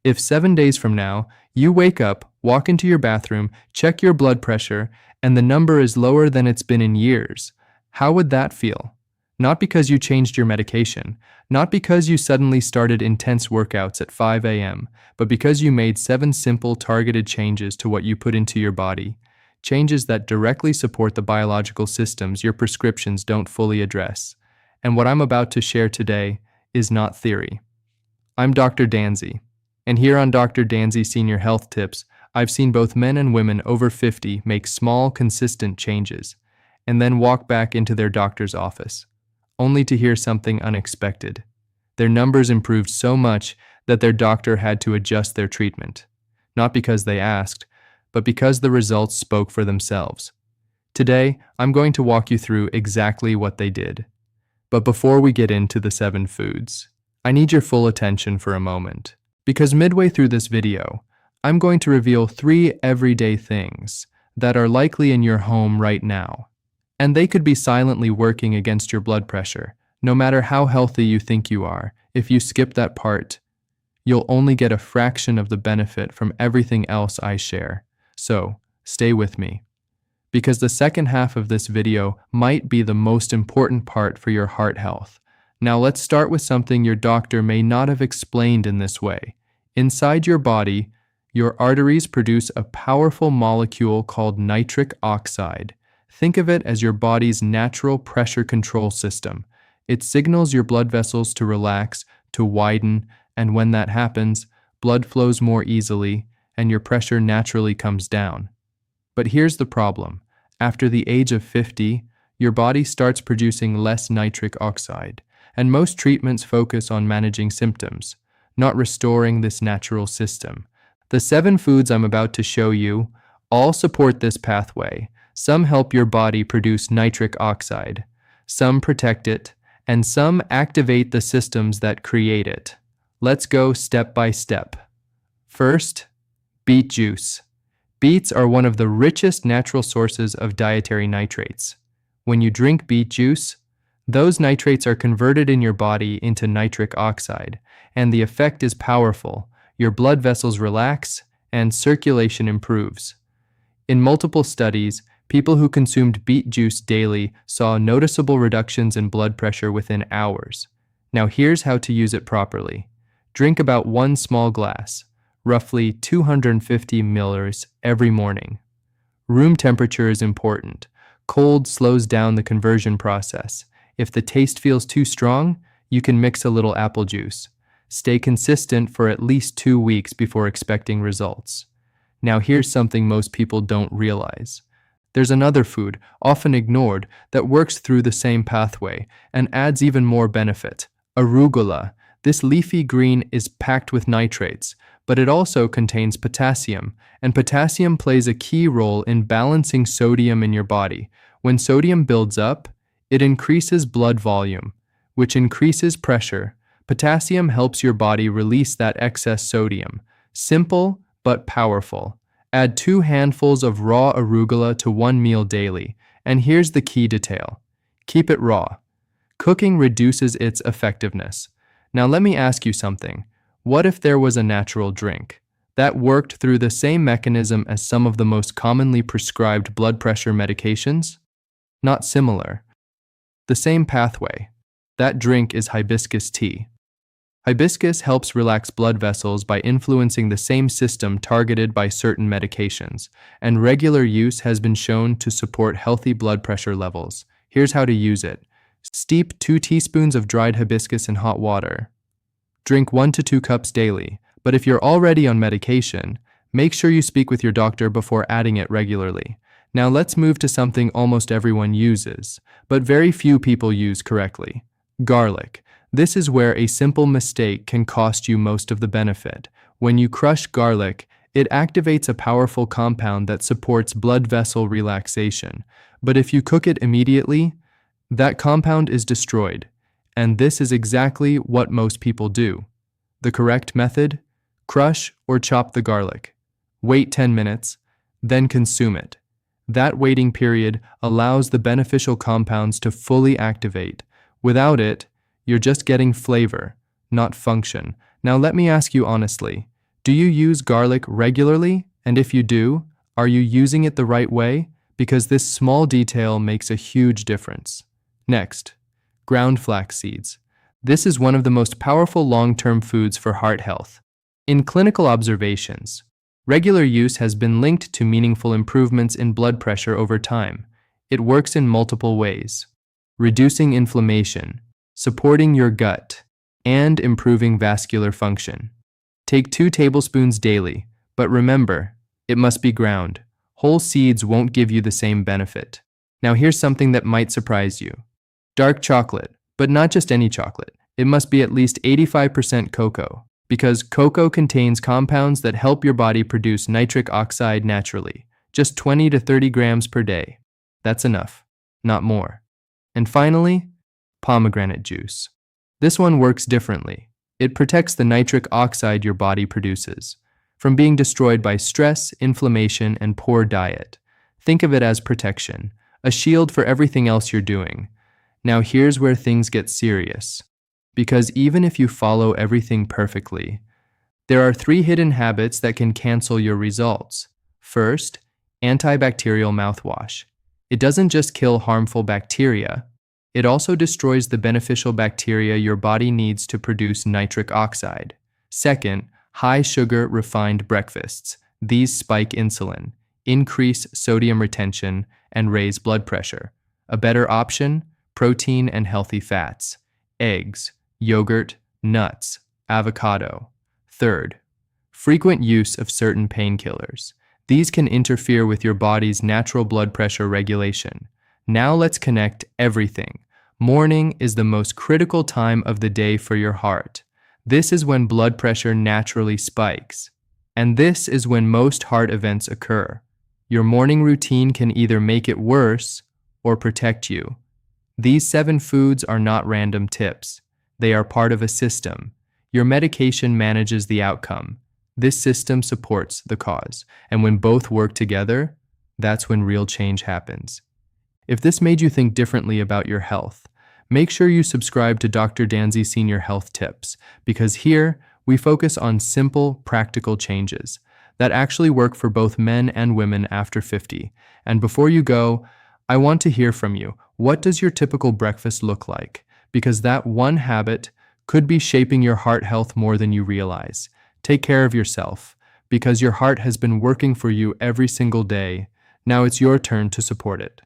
If 7 days from now, you wake up, walk into your bathroom, check your blood pressure, and the number is lower than it's been in years, how would that feel? Not because you changed your medication, not because you suddenly started intense workouts at 5 a.m., but because you made 7 simple targeted changes to what you put into your body, changes that directly support the biological systems your prescriptions don't fully address. And what I'm about to share today is not theory. I'm Dr. Danzy, and here on Dr. Danzy Senior Health Tips, I've seen both men and women over 50 make small, consistent changes, and then walk back into their doctor's office, only to hear something unexpected. Their numbers improved so much that their doctor had to adjust their treatment, not because they asked, but because the results spoke for themselves. Today, I'm going to walk you through exactly what they did. But before we get into the 7 foods, I need your full attention for a moment, because midway through this video, I'm going to reveal 3 everyday things that are likely in your home right now, and they could be silently working against your blood pressure. No matter how healthy you think you are, if you skip that part, you'll only get a fraction of the benefit from everything else I share. So, stay with me, because the second half of this video might be the most important part for your heart health. Now let's start with something your doctor may not have explained in this way. Inside your body, your arteries produce a powerful molecule called nitric oxide. Think of it as your body's natural pressure control system. It signals your blood vessels to relax, to widen, and when that happens, blood flows more easily and your pressure naturally comes down. But here's the problem. After the age of 50, your body starts producing less nitric oxide, and most treatments focus on managing symptoms, not restoring this natural system. The 7 foods I'm about to show you all support this pathway. Some help your body produce nitric oxide, some protect it, and some activate the systems that create it. Let's go step by step. First, beet juice. Beets are one of the richest natural sources of dietary nitrates. When you drink beet juice, those nitrates are converted in your body into nitric oxide, and the effect is powerful. Your blood vessels relax, and circulation improves. In multiple studies, people who consumed beet juice daily saw noticeable reductions in blood pressure within hours. Now here's how to use it properly. Drink about 1 small glass, roughly 250 milliliters every morning. Room temperature is important. Cold slows down the conversion process. If the taste feels too strong, you can mix a little apple juice. Stay consistent for at least 2 weeks before expecting results. Now here's something most people don't realize. There's another food, often ignored, that works through the same pathway and adds even more benefit. Arugula. This leafy green is packed with nitrates, but it also contains potassium, and potassium plays a key role in balancing sodium in your body. When sodium builds up, it increases blood volume, which increases pressure. Potassium helps your body release that excess sodium. Simple, but powerful. Add 2 handfuls of raw arugula to 1 meal daily, and here's the key detail. Keep it raw. Cooking reduces its effectiveness. Now let me ask you something. What if there was a natural drink that worked through the same mechanism as some of the most commonly prescribed blood pressure medications? Not similar. The same pathway. That drink is hibiscus tea. Hibiscus helps relax blood vessels by influencing the same system targeted by certain medications, and regular use has been shown to support healthy blood pressure levels. Here's how to use it. Steep 2 teaspoons of dried hibiscus in hot water. Drink 1 to 2 cups daily, but if you're already on medication, make sure you speak with your doctor before adding it regularly. Now let's move to something almost everyone uses, but very few people use correctly. Garlic. This is where a simple mistake can cost you most of the benefit. When you crush garlic, it activates a powerful compound that supports blood vessel relaxation. But if you cook it immediately, that compound is destroyed. And this is exactly what most people do. The correct method? Crush or chop the garlic. Wait 10 minutes, then consume it. That waiting period allows the beneficial compounds to fully activate. Without it, you're just getting flavor, not function. Now let me ask you honestly, Do you use garlic regularly? And if you do, are you using it the right way? Because this small detail makes a huge difference. Next, ground flax seeds. This is one of the most powerful long-term foods for heart health. In clinical observations, regular use has been linked to meaningful improvements in blood pressure over time. It works in multiple ways: reducing inflammation, supporting your gut, and improving vascular function. Take 2 tablespoons daily, but remember, it must be ground. Whole seeds won't give you the same benefit. Now here's something that might surprise you. Dark chocolate, but not just any chocolate. It must be at least 85% cocoa, because cocoa contains compounds that help your body produce nitric oxide naturally. Just 20 to 30 grams per day. That's enough, not more. And finally, pomegranate juice. This one works differently. It protects the nitric oxide your body produces from being destroyed by stress, inflammation, and poor diet. Think of it as protection, a shield for everything else you're doing. Now here's where things get serious. Because even if you follow everything perfectly, there are 3 hidden habits that can cancel your results. First, antibacterial mouthwash. It doesn't just kill harmful bacteria, it also destroys the beneficial bacteria your body needs to produce nitric oxide. Second, high-sugar refined breakfasts. These spike insulin, increase sodium retention, and raise blood pressure. A better option? Protein and healthy fats. Eggs, yogurt, nuts, avocado. Third, frequent use of certain painkillers. These can interfere with your body's natural blood pressure regulation. Now let's connect everything. Morning is the most critical time of the day for your heart. This is when blood pressure naturally spikes. And this is when most heart events occur. Your morning routine can either make it worse or protect you. These 7 foods are not random tips. They are part of a system. Your medication manages the outcome. This system supports the cause. And when both work together, that's when real change happens. If this made you think differently about your health, make sure you subscribe to Dr. Danzy Senior Health Tips, because here we focus on simple, practical changes that actually work for both men and women after 50. And before you go, I want to hear from you. What does your typical breakfast look like? Because that one habit could be shaping your heart health more than you realize. Take care of yourself, because your heart has been working for you every single day. Now it's your turn to support it.